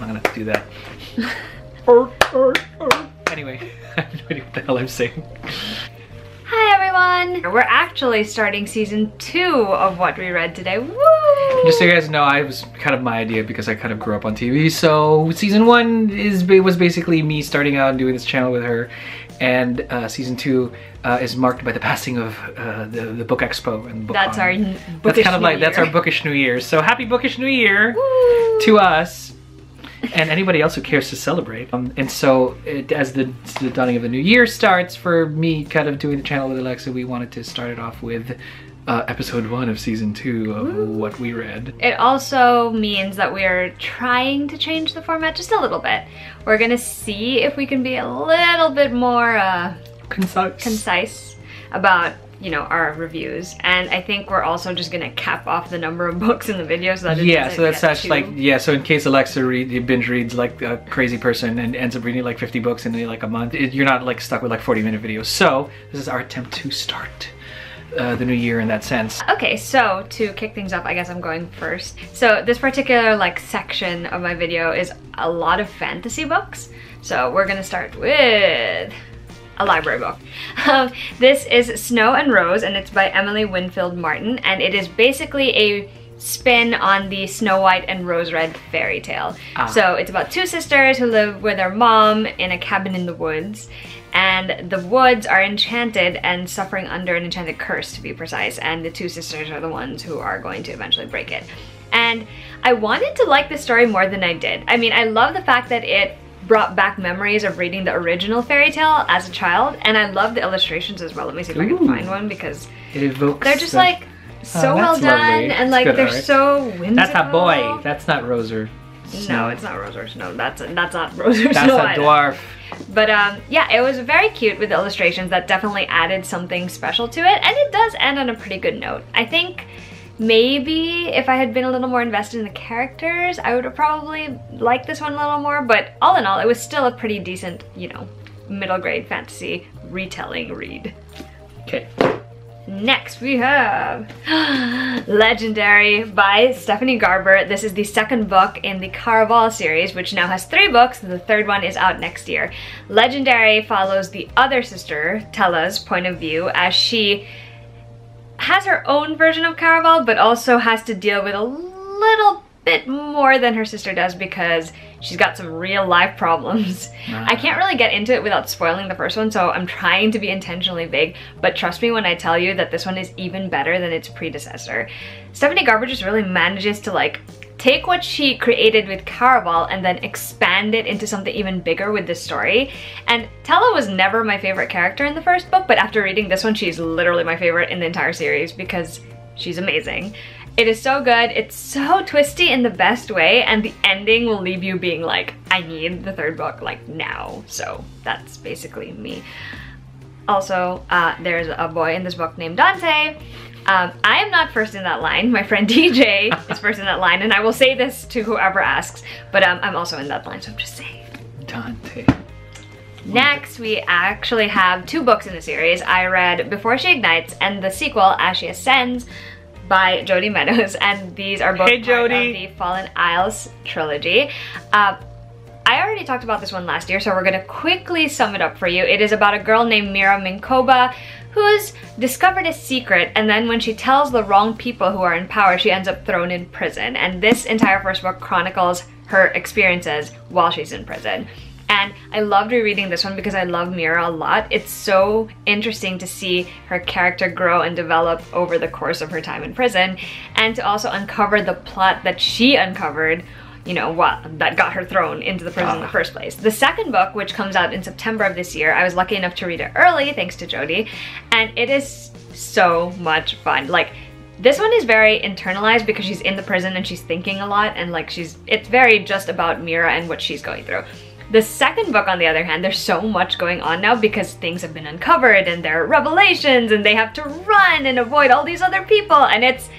not gonna do that. Anyway, I have no idea what the hell I'm saying. Hi everyone! We're actually starting season 2 of what we read today. Woo! Just so you guys know, it was kind of my idea because I kind of grew up on TV. So season 1 was basically me starting out and doing this channel with her, and season 2 is marked by the passing of the book expo and book. That's our bookish That's kind of like New Year. That's our bookish New Year. So happy bookish New Year Woo! to us. And anybody else who cares to celebrate. And so as the dawning of the new year starts, for me kind of doing the channel with Alexa, we wanted to start it off with episode 1 of season 2 of what we read. It also means that we are trying to change the format just a little bit. We're gonna see if we can be a little bit more concise about, you know, our reviews. And I think we're also just gonna cap off the number of books in the video so that it doesn't so that's get such like, so in case Alexa binge reads like a crazy person and ends up reading like 50 books in like a month, you're not like stuck with like 40-minute videos. So this is our attempt to start the new year in that sense. Okay, so to kick things off, I guess I'm going first. So this particular like section of my video is a lot of fantasy books. So we're gonna start with a library book. This is Snow and Rose, and it's by Emily Winfield Martin, and it is basically a spin on the Snow White and Rose Red fairy tale. So it's about 2 sisters who live with their mom in a cabin in the woods, and the woods are enchanted and suffering under an enchanted curse, to be precise, and the 2 sisters are the ones who are going to eventually break it. And I wanted to like this story more than I did. I mean, I love the fact that it brought back memories of reading the original fairy tale as a child, and I love the illustrations as well. Let me see if I can find one, because it evokes they're just like so well done, lovely. and like they're so whimsical. That's a boy. That's not Rose or Snow. No, it's not Rose or Snow. That's not Rose or That's Snow. That's a dwarf. But yeah, it was very cute with the illustrations that definitely added something special to it, and it does end on a pretty good note. I think maybe if I had been a little more invested in the characters, I would have probably liked this one a little more, but all in all, it was still a pretty decent, you know, middle grade fantasy retelling read. Okay. Next we have Legendary by Stephanie Garber. This is the 2nd book in the Caraval series, which now has 3 books. The 3rd one is out next year. Legendary follows the other sister, Tella's, point of view as she has her own version of Caraval, but also has to deal with a little bit more than her sister does because she's got some real life problems. I can't really get into it without spoiling the first one, so I'm trying to be intentionally vague, but trust me when I tell you that this one is even better than its predecessor. Stephanie Garber just really manages to like take what she created with Caraval and then expand it into something even bigger with this story. And Tella was never my favorite character in the first book, but after reading this one, she's literally my favorite in the entire series because she's amazing. It is so good, it's so twisty in the best way, and the ending will leave you being like, I need the 3rd book like now. So that's basically me. Also, there's a boy in this book named Dante. I am not first in that line. My friend DJ is first in that line, and I will say this to whoever asks, but I'm also in that line, so I'm just saying. Dante. Next, we actually have 2 books in the series. I read Before She Ignites and the sequel, As She Ascends, by Jody Meadows, and these are both part of the Fallen Isles trilogy. I already talked about this one last year, so we're gonna quickly sum it up for you. It is about a girl named Mira Minkoba who's discovered a secret, and then when she tells the wrong people who are in power, she ends up thrown in prison. And this entire first book chronicles her experiences while she's in prison. And I loved rereading this one because I love Mira a lot. It's so interesting to see her character grow and develop over the course of her time in prison, and to also uncover the plot that she uncovered, you know, that got her thrown into the prison in the first place. The 2nd book, which comes out in September of this year, I was lucky enough to read it early, thanks to Jody, and it is so much fun. Like, this one is very internalized because she's in the prison and she's thinking a lot, and like it's very just about Mira and what she's going through. The 2nd book, on the other hand, there's so much going on now because things have been uncovered and there are revelations and they have to run and avoid all these other people, and it's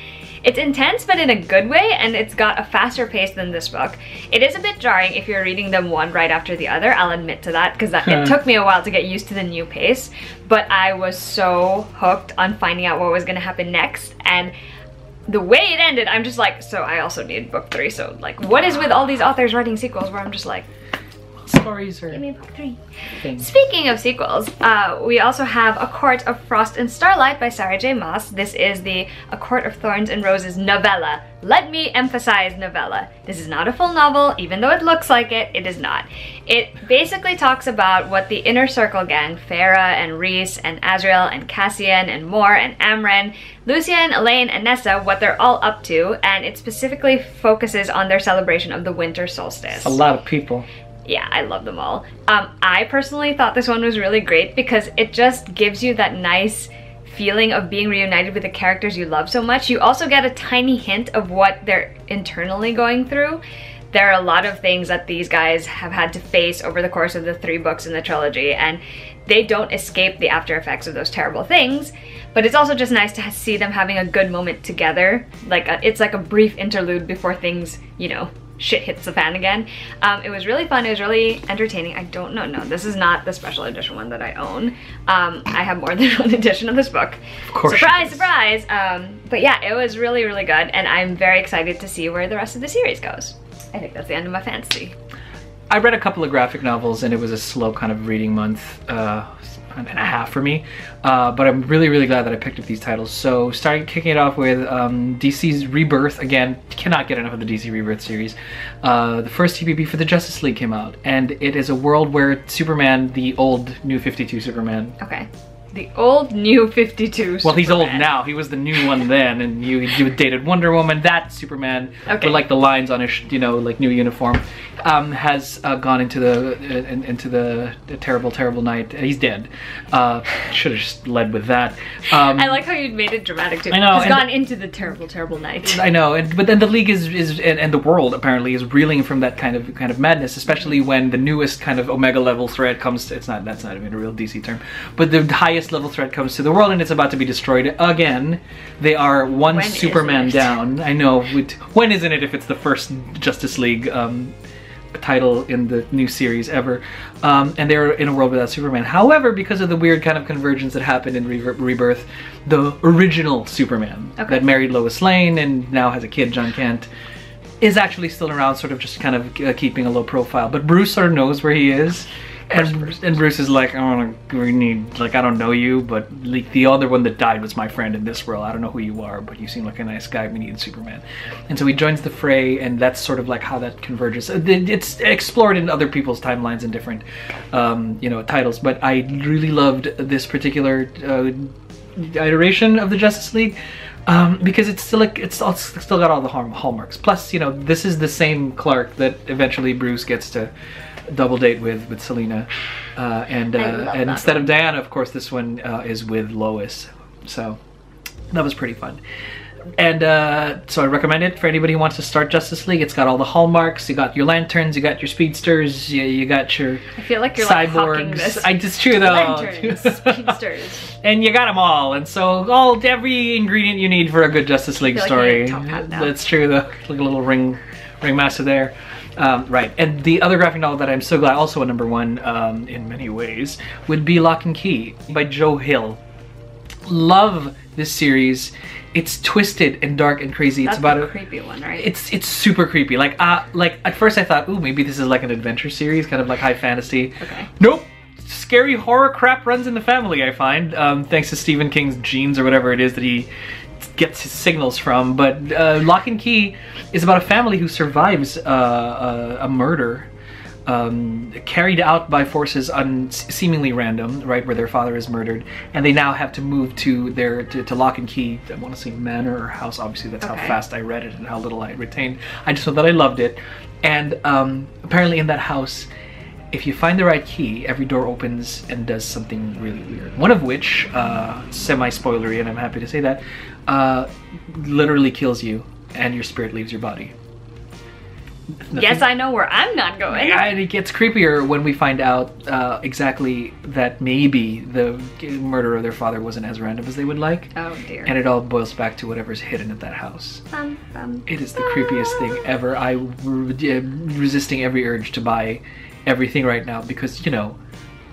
intense, but in a good way, and it's got a faster pace than this book. It is a bit jarring if you're reading them one right after the other, I'll admit to that, because it took me a while to get used to the new pace, but I was so hooked on finding out what was going to happen next, and the way it ended, I'm just like, so I also need book 3. So like, what is with all these authors writing sequels where I'm just like, stories are... give me book 3. Things. Speaking of sequels, we also have A Court of Frost and Starlight by Sarah J. Maas. This is the A Court of Thorns and Roses novella. Let me emphasize novella. This is not a full novel, even though it looks like it, it is not. It basically talks about what the Inner Circle gang, Farah and Rhys and Azriel and Cassian and Mor and Amren, Lucian, Elaine, and Nessa, what they're all up to, and it specifically focuses on their celebration of the winter solstice. A lot of people. Yeah, I love them all. I personally thought this one was really great because it just gives you that nice feeling of being reunited with the characters you love so much. You also get a tiny hint of what they're internally going through. There are a lot of things that these guys have had to face over the course of the 3 books in the trilogy, and they don't escape the after effects of those terrible things, but it's also just nice to see them having a good moment together. Like it's like a brief interlude before things, you know, shit hits the fan again. It was really fun, it was really entertaining. I don't know, no, this is not the special edition one that I own. I have more than one edition of this book. Of course. Surprise, surprise! But yeah, it was really, really good, and I'm very excited to see where the rest of the series goes. I think that's the end of my fantasy. I read a couple of graphic novels and it was a slow kind of reading month and a half for me, but I'm really, really glad that I picked up these titles. So starting kicking it off with DC's Rebirth. Again, cannot get enough of the DC Rebirth series. The first TPB for the Justice League came out, and it is a world where Superman, the old New 52 Superman. Okay. The old New 52 Well, he's old Superman. now. He was the new one then, and you dated Wonder Woman. That Superman, okay, with like the lines on his, you know, like new uniform, has gone into the terrible, terrible night. He's dead. Should have just led with that. I like how you made it dramatic too. I know. He's gone into the terrible, terrible night. I know, but then the League is and the world apparently is reeling from that kind of madness, especially when the newest kind of Omega level threat comes to, that's not even a real DC term, but the highest level threat comes to the world and it's about to be destroyed again. They are one when Superman down. I know. When isn't it if it's the first Justice League title in the new series ever? And they're in a world without Superman. However, because of the weird kind of convergence that happened in Rebirth, the original Superman that married Lois Lane and now has a kid, John Kent, is actually still around, sort of just kind of keeping a low profile. But Bruce sort of knows where he is. And Bruce is like, we need, like, I don't know you, but like, the other one that died was my friend in this world. I don't know who you are, but you seem like a nice guy. We need Superman. And so he joins the fray, and that's sort of like how that converges. It's explored in other people's timelines and different, you know, titles. But I really loved this particular iteration of the Justice League. Because it's still like it's still got all the hallmarks. Plus, you know, this is the same Clark that eventually Bruce gets to double date with Selena, and instead of Diana, of course, this one is with Lois. So that was pretty fun. And so I recommend it for anybody who wants to start Justice League. It's got all the hallmarks. You got your lanterns, you got your speedsters, you got your I feel like you're cyborgs. like hawking this. It's true though. Lanterns, speedsters. And you got them all. And so every ingredient you need for a good Justice League story. That's true though. Like a little ringmaster there. Right, and the other graphic novel that I'm so glad, also a #1 in many ways, would be Lock and Key by Joe Hill. Love this series. It's twisted and dark and crazy. That's it's about a creepy one, right? It's super creepy. Like at first I thought, ooh, maybe this is like an adventure series, kind of like high fantasy. Okay. Nope. Scary horror crap runs in the family, I find, thanks to Stephen King's genes or whatever it is that he gets his signals from. But Lock and Key is about a family who survives a murder carried out by forces seemingly random, right, where their father is murdered, and they now have to move to to Lock and Key. I want to say manor or house. Obviously, that's how fast I read it and how little I retained. I just know that I loved it. And apparently, in that house, if you find the right key, every door opens and does something really weird. One of which, semi-spoilery, and I'm happy to say that, literally kills you and your spirit leaves your body. Yes, I know where I'm not going. Yeah, and it gets creepier when we find out exactly that maybe the murder of their father wasn't as random as they would like. Oh dear. And it all boils back to whatever's hidden at that house. It is the creepiest thing ever. I'm resisting every urge to buy everything right now because, you know,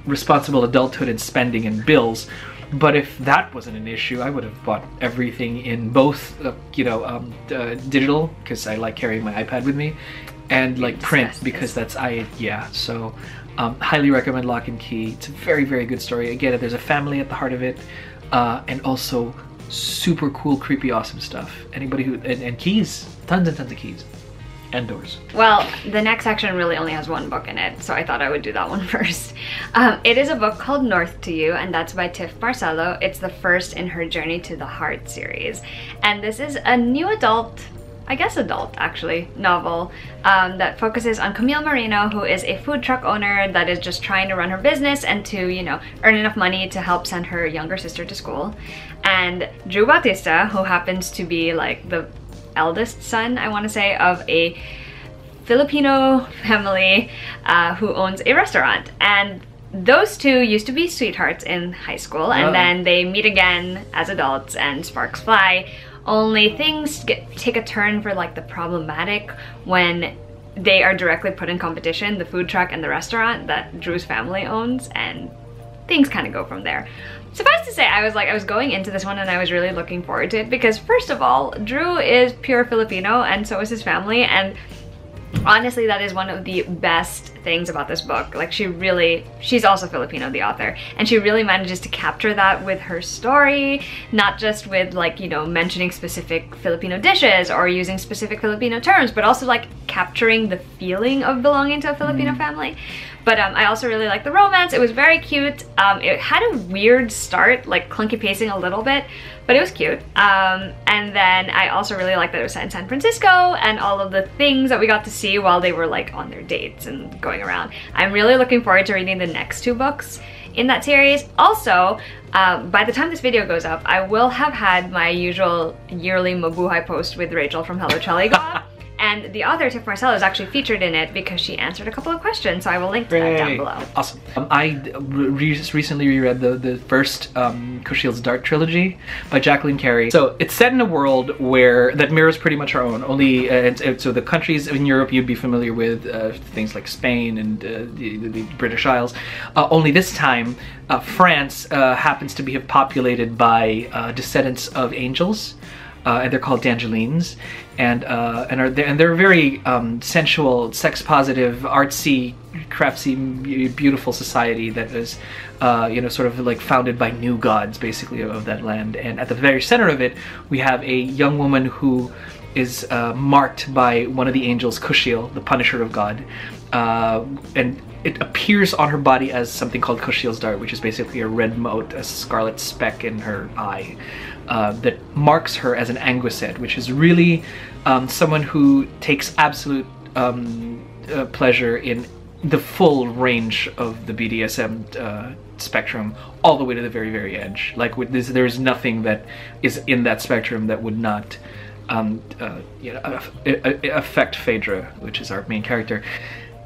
responsible adulthood and spending and bills. But if that wasn't an issue, I would have bought everything in both, digital, because I like carrying my iPad with me, and like print, because that's so highly recommend Lock and Key. It's a very, very good story. Again, there's a family at the heart of it, and also super cool, creepy, awesome stuff. Anybody who and keys, tons and tons of keys. And doors. Well, the next section really only has one book in it, so I thought I would do that one first. It is a book called North to You, and that's by Tiff Marcello. It's the first in her Journey to the Heart series. And this is a new adult, I guess adult actually, novel that focuses on Camille Marino, who is a food truck owner that is just trying to run her business and to, you know, earn enough money to help send her younger sister to school. And Drew Bautista, who happens to be like the eldest son, I want to say, of a Filipino family who owns a restaurant. And those two used to be sweethearts in high school, and then they meet again as adults and sparks fly. Only things take a turn for like the problematic when they are directly put in competition, the food truck and the restaurant that Drew's family owns, and things kind of go from there. Suffice to say, I was going into this one and I was really looking forward to it because, first of all, Drew is pure Filipino and so is his family, and honestly that is one of the best things about this book. Like, she's also Filipino, the author, and she really manages to capture that with her story, not just with, like, you know, mentioning specific Filipino dishes or using specific Filipino terms, but also like capturing the feeling of belonging to a Filipino family. But I also really liked the romance. It was very cute. It had a weird start, like clunky pacing a little bit, but it was cute. And then I also really liked that it was set in San Francisco and all of the things that we got to see while they were like on their dates and going around. I'm really looking forward to reading the next two books in that series. Also, by the time this video goes up, I will have had my usual yearly Mabuhay post with Rachel from Hello Chaligua. And the author, Tiff Marcello, is actually featured in it because she answered a couple of questions, so I will link to that down below. Awesome. I recently reread the first Kushiel's Dart trilogy by Jacqueline Carey. So it's set in a world that mirrors pretty much our own, only, so the countries in Europe you'd be familiar with, things like Spain and the British Isles, only this time France happens to be populated by descendants of angels. And they're called Dangelines, and they're very sensual, sex-positive, artsy, craftsy, beautiful society that is, you know, sort of like founded by new gods, basically, of that land. And at the very center of it, we have a young woman who is marked by one of the angels, Kushiel, the Punisher of God, and it appears on her body as something called Kushiel's Dart, which is basically a red mote, a scarlet speck in her eye. That marks her as an Anguised, which is really someone who takes absolute pleasure in the full range of the BDSM spectrum, all the way to the very, very edge. Like, with this, there's nothing that is in that spectrum that would not you know, affect Phaedra, which is our main character.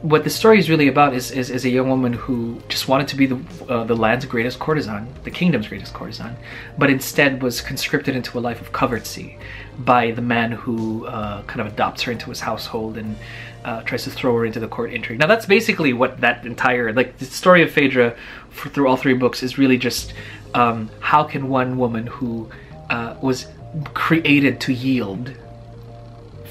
What the story is really about is a young woman who just wanted to be the land's greatest courtesan, the kingdom's greatest courtesan, but instead was conscripted into a life of covertcy by the man who kind of adopts her into his household and tries to throw her into the court intrigue. Now that's basically what that entire, like, the story of Phaedra through all three books is really just how can one woman who was created to yield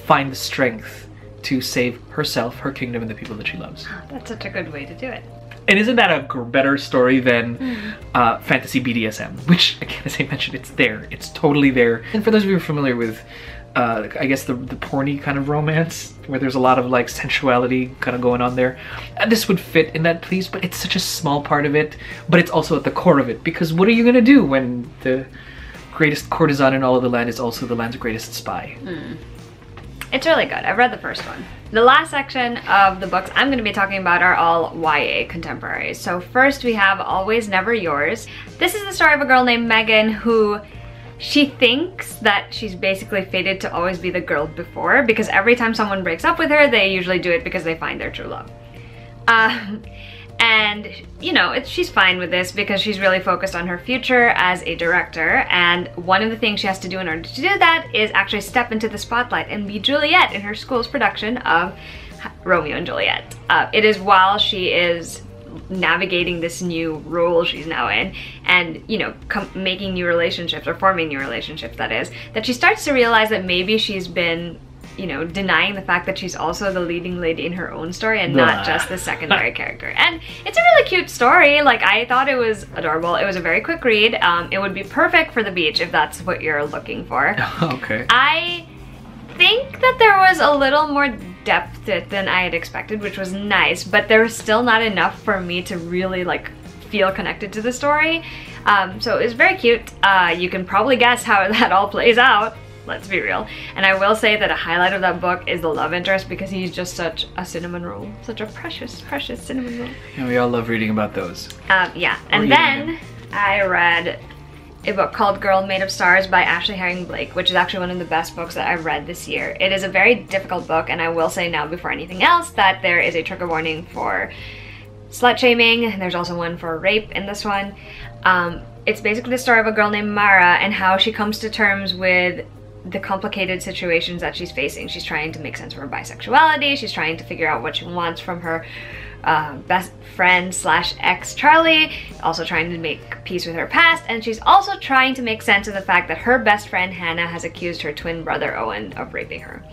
find the strength to save herself, her kingdom, and the people that she loves. That's such a good way to do it. And isn't that a better story than fantasy BDSM? Which, again, as I mentioned, it's there. It's totally there. And for those of you who are familiar with, I guess, the porny kind of romance, where there's a lot of, like, sensuality kind of going on there, this would fit in that piece, but it's such a small part of it, but it's also at the core of it. Because what are you going to do when the greatest courtesan in all of the land is also the land's greatest spy? It's really good. I've read the first one. The last section of the books I'm going to be talking about are all YA contemporaries. So first we have Always Never Yours. This is the story of a girl named Megan who she thinks that she's basically fated to always be the girl before, because every time someone breaks up with her, they usually do it because they find their true love. And, you know, she's fine with this because she's really focused on her future as a director, and one of the things she has to do in order to do that is actually step into the spotlight and be Juliet in her school's production of Romeo and Juliet. It is while she is navigating this new role she's now in, and you know, making new relationships, or forming new relationships, that is, that she starts to realize that maybe she's been, you know, denying the fact that she's also the leading lady in her own story and not just the secondary character. And it's a really cute story. Like, I thought it was adorable. It was a very quick read. It would be perfect for the beach if that's what you're looking for. Okay. I think that there was a little more depth to it than I had expected, which was nice, but there was still not enough for me to really like feel connected to the story. So it was very cute. You can probably guess how that all plays out. Let's be real. And I will say that a highlight of that book is the love interest, because he's just such a cinnamon roll. Such a precious, precious cinnamon roll. And we all love reading about those. Yeah. And then I read a book called Girl Made of Stars by Ashley Herring Blake, which is actually one of the best books that I've read this year. It is a very difficult book, and I will say now before anything else that there is a trigger warning for slut shaming. There's also one for rape in this one. It's basically the story of a girl named Mara and how she comes to terms with the complicated situations that she's facing. She's trying to make sense of her bisexuality. She's trying to figure out what she wants from her best friend slash ex Charlie, also trying to make peace with her past, and she's also trying to make sense of the fact that her best friend Hannah has accused her twin brother Owen of raping her.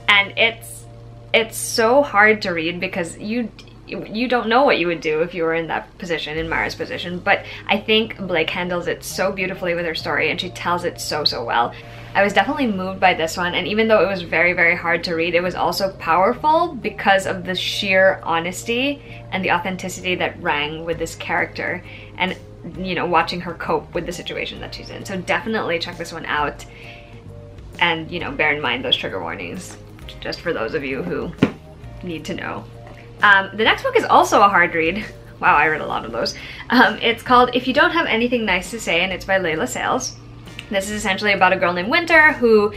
And it's so hard to read because you don't know what you would do if you were in that position, in Mara's position, but I think Blake handles it so beautifully with her story, and she tells it so well. I was definitely moved by this one, and even though it was very, very hard to read, it was also powerful because of the sheer honesty and the authenticity that rang with this character, and, you know, watching her cope with the situation that she's in. So definitely check this one out, and, you know, bear in mind those trigger warnings, just for those of you who need to know. The next book is also a hard read. Wow, I read a lot of those. It's called If You Don't Have Anything Nice to Say, and it's by Layla Sales. This is essentially about a girl named Winter who,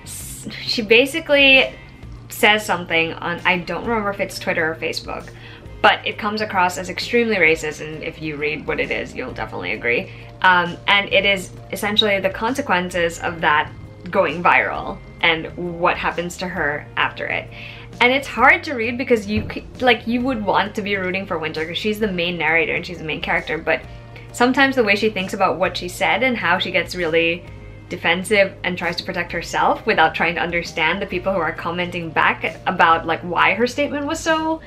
she basically says something on, I don't remember if it's Twitter or Facebook, but it comes across as extremely racist, and if you read what it is, you'll definitely agree. And it is essentially the consequences of that going viral and what happens to her after it. And it's hard to read because you would want to be rooting for Winter because she's the main narrator and she's the main character, but sometimes the way she thinks about what she said and how she gets really defensive and tries to protect herself without trying to understand the people who are commenting back about like why her statement was so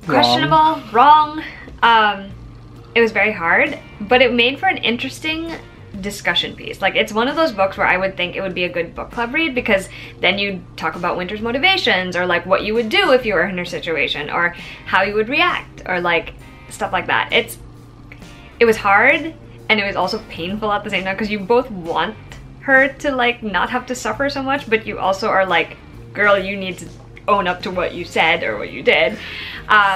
questionable, wrong. It was very hard, but it made for an interesting discussion piece. Like, it's one of those books where I would think it would be a good book club read, because then you talk about Winter's motivations, or like what you would do if you were in her situation, or how you would react, or like stuff like that. It was hard, and it was also painful at the same time, because you both want her to like not have to suffer so much, but you also are like, girl, you need to own up to what you said or what you did.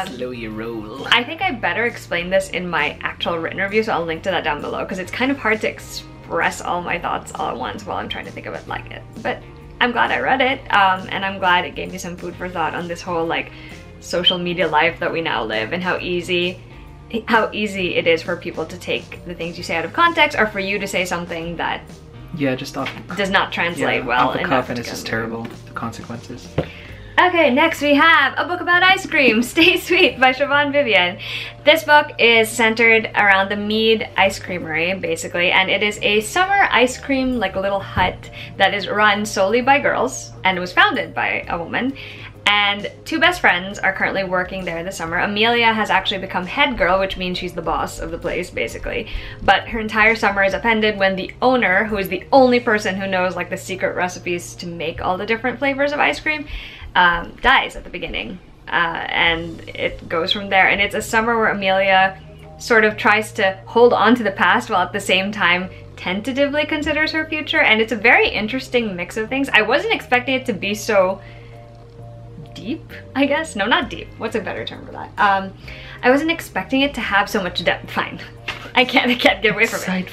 Slow your roll. I think I better explain this in my actual written review, so I'll link to that down below, because it's kind of hard to express all my thoughts all at once while I'm trying to think of it like it. But I'm glad I read it, and I'm glad it gave me some food for thought on this whole like social media life that we now live, and how easy it is for people to take the things you say out of context, or for you to say something that just off does not translate well off the cuff, and it's just terrible, the consequences. Okay, next we have a book about ice cream, Stay Sweet by Siobhan Vivian. This book is centered around the Mead Ice Creamery, basically, and it is a summer ice cream, like a little hut, that is run solely by girls, and was founded by a woman. And two best friends are currently working there this summer. Amelia has actually become head girl, which means she's the boss of the place, basically. But her entire summer is upended when the owner, who is the only person who knows like the secret recipes to make all the different flavors of ice cream, dies at the beginning. And it goes from there. And it's a summer where Amelia sort of tries to hold on to the past while at the same time tentatively considers her future. And it's a very interesting mix of things. I wasn't expecting it to be so deep, I guess. No, not deep. What's a better term for that? I wasn't expecting it to have so much depth. Fine. I can't get away from it.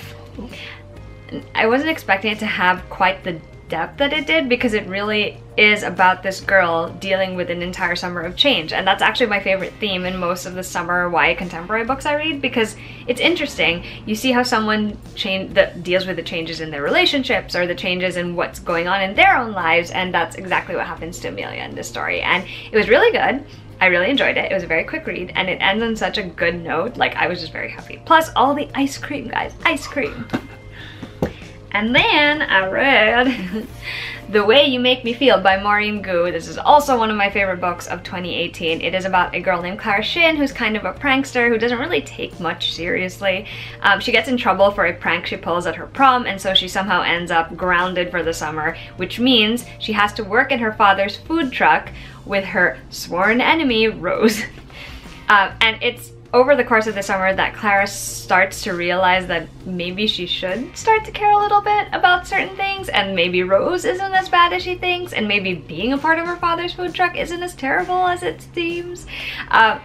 I wasn't expecting it to have quite the depth that it did, because it really is about this girl dealing with an entire summer of change. And that's actually my favorite theme in most of the summer YA contemporary books I read, because it's interesting. You see how someone that deals with the changes in their relationships, or the changes in what's going on in their own lives, and that's exactly what happens to Amelia in this story. And it was really good. I really enjoyed it. It was a very quick read, and it ends on such a good note. Like, I was just very happy. Plus, all the ice cream, guys. Ice cream. And then I read The Way You Make Me Feel by Maureen Gu. This is also one of my favorite books of 2018. It is about a girl named Clara Shin who's kind of a prankster who doesn't really take much seriously. She gets in trouble for a prank she pulls at her prom, and so she somehow ends up grounded for the summer, which means she has to work in her father's food truck with her sworn enemy, Rose. And it's over the course of the summer that Clara starts to realize that maybe she should start to care a little bit about certain things, and maybe Rose isn't as bad as she thinks, and maybe being a part of her father's food truck isn't as terrible as it seems.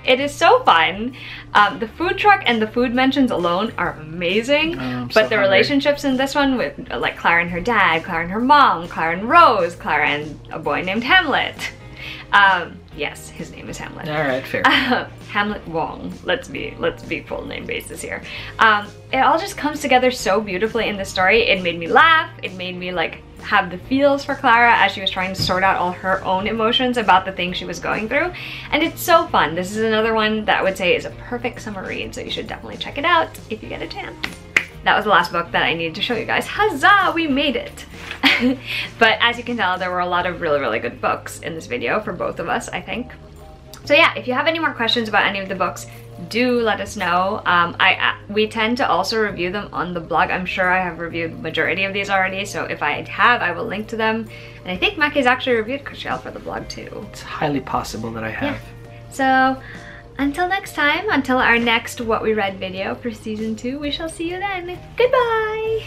It is so fun. The food truck and the food mentions alone are amazing, but the relationships in this one with like Clara and her dad, Clara and her mom, Clara and Rose, Clara and a boy named Hamlet. Yes, his name is Hamlet. All right, fair. Hamlet Wong. Let's be full name basis here. It all just comes together so beautifully in the story. It made me laugh. It made me like have the feels for Clara as she was trying to sort out all her own emotions about the things she was going through. And it's so fun. This is another one that I would say is a perfect summer read, so you should definitely check it out if you get a chance. That was the last book that I needed to show you guys. Huzzah, we made it! But as you can tell, there were a lot of really, really good books in this video for both of us, I think. So yeah, if you have any more questions about any of the books, do let us know. We tend to also review them on the blog. I'm sure I have reviewed the majority of these already, so if I have, I will link to them. And I think Mackie's actually reviewed Chriselle for the blog too. It's highly possible that I have. Yeah. So until next time, until our next What We Read video for season 2, we shall see you then. Goodbye!